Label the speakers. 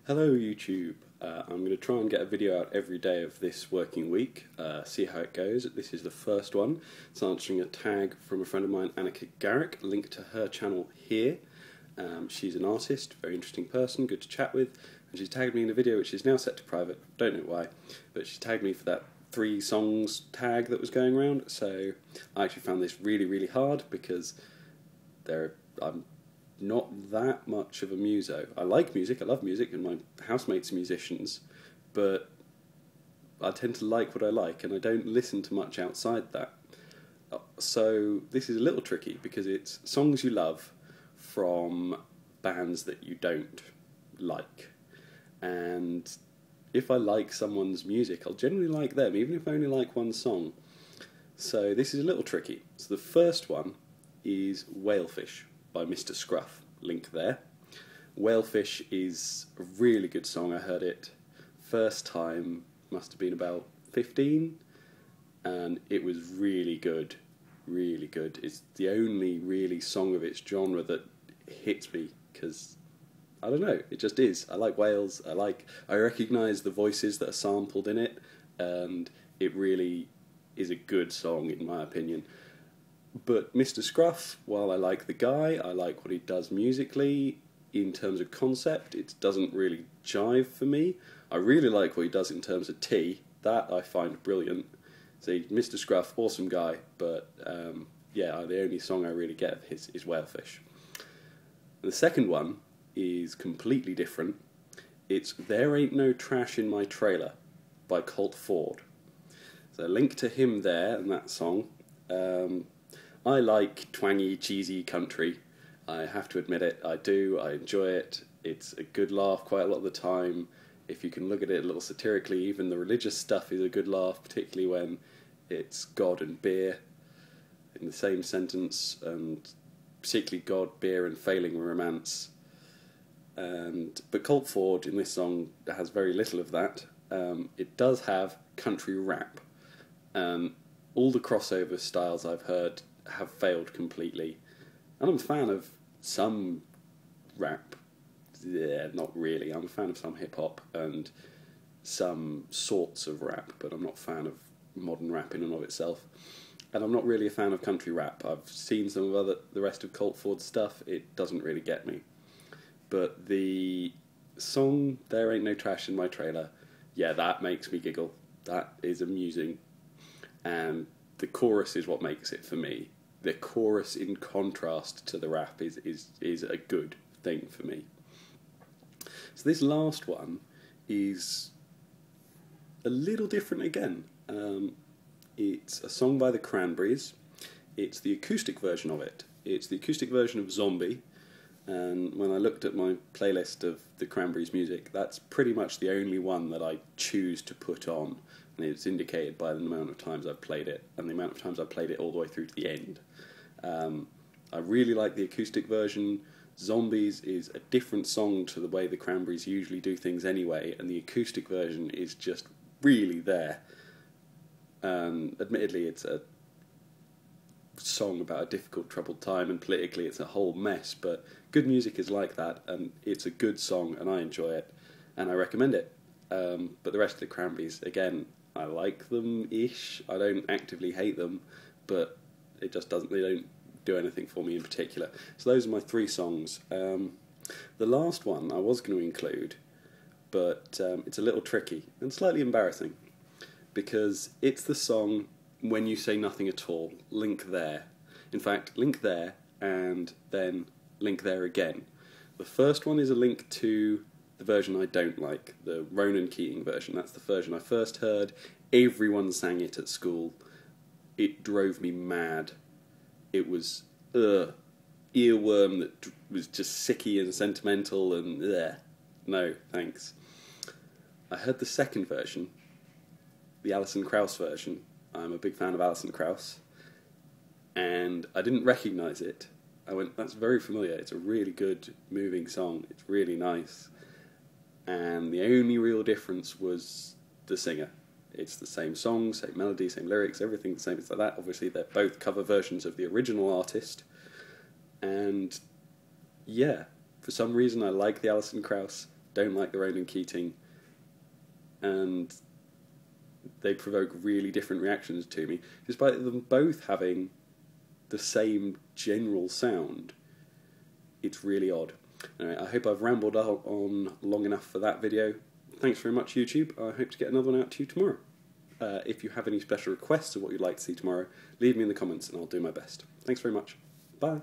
Speaker 1: Hello YouTube. I'm going to try and get a video out every day of this working week, see how it goes. This is the first one. It's answering a tag from a friend of mine, Annika Garrick, link to her channel here. She's an artist, very interesting person, good to chat with, and she's tagged me in a video which is now set to private, don't know why, but she tagged me for that 3 songs tag that was going around, so I actually found this really hard because I'm not that much of a muso. I like music, I love music, and my housemates are musicians, but I tend to like what I like, and I don't listen to much outside that. So this is a little tricky, because it's songs you love from bands that you don't like. And if I like someone's music, I'll generally like them, even if I only like one song. So this is a little tricky. So the first one is Whalefish by Mr. Scruff, link there. Whalefish is a really good song. I heard it first time, must have been about 15, and it was really good, really good. It's the only really song of its genre that hits me, because I don't know, it just is. I like whales, I recognise the voices that are sampled in it, and it really is a good song in my opinion. But Mr. Scruff, while I like the guy, I like what he does musically, in terms of concept, it doesn't really jive for me. I really like what he does in terms of tea, that I find brilliant. See, Mr. Scruff, awesome guy, but yeah, the only song I really get of his is Whalefish. And the second one is completely different. It's There Ain't No Trash in My Trailer by Colt Ford. So a link to him there and that song. I like twangy, cheesy country. I have to admit it, I do, I enjoy it. It's a good laugh quite a lot of the time. If you can look at it a little satirically, even the religious stuff is a good laugh, particularly when it's God and beer in the same sentence, and particularly God, beer, and failing romance. But Colt Ford in this song has very little of that. It does have country rap. All the crossover styles I've heard have failed completely, and I'm a fan of some rap. Yeah, not really. I'm a fan of some hip-hop and some sorts of rap, but I'm not a fan of modern rap in and of itself. And I'm not really a fan of country rap. I've seen some of the rest of Colt Ford's stuff. It doesn't really get me. But the song There Ain't No Trash in My Trailer, yeah, that makes me giggle. That is amusing. And the chorus is what makes it for me. The chorus, in contrast to the rap, is a good thing for me. So this last one is a little different again. It's a song by the Cranberries. It's the acoustic version of it. It's the acoustic version of Zombie. And when I looked at my playlist of the Cranberries music, that's pretty much the only one that I choose to put on. And it's indicated by the amount of times I've played it, and the amount of times I've played it all the way through to the end. I really like the acoustic version. Zombies is a different song to the way the Cranberries usually do things anyway, and the acoustic version is just really there. Admittedly, it's a song about a difficult, troubled time, and politically it's a whole mess, but good music is like that, and it's a good song, and I enjoy it, and I recommend it. But the rest of the Cranberries, again, I like them-ish. I don't actively hate them, but it just doesn't. They don't do anything for me in particular. So those are my 3 songs. The last one I was going to include, but it's a little tricky and slightly embarrassing, because it's the song When You Say Nothing At All, link there. In fact, link there, and then link there again. The first one is a link to the version I don't like, the Ronan Keating version. That's the version I first heard. Everyone sang it at school. It drove me mad. It was earworm that was just sicky and sentimental, and no thanks. I heard the second version, the Alison Krauss version. I'm a big fan of Alison Krauss, and I didn't recognise it. I went, that's very familiar. It's a really good, moving song. It's really nice. And the only real difference was the singer. It's the same song, same melody, same lyrics, everything the same. It's like that. Obviously, they're both cover versions of the original artist. And yeah, for some reason I like the Alison Krauss. don't like the Ronan Keating, and they provoke really different reactions to me, despite them both having the same general sound. It's really odd. Anyway, I hope I've rambled on long enough for that video. Thanks very much, YouTube. I hope to get another one out to you tomorrow. If you have any special requests of what you'd like to see tomorrow, leave me in the comments and I'll do my best. Thanks very much. Bye.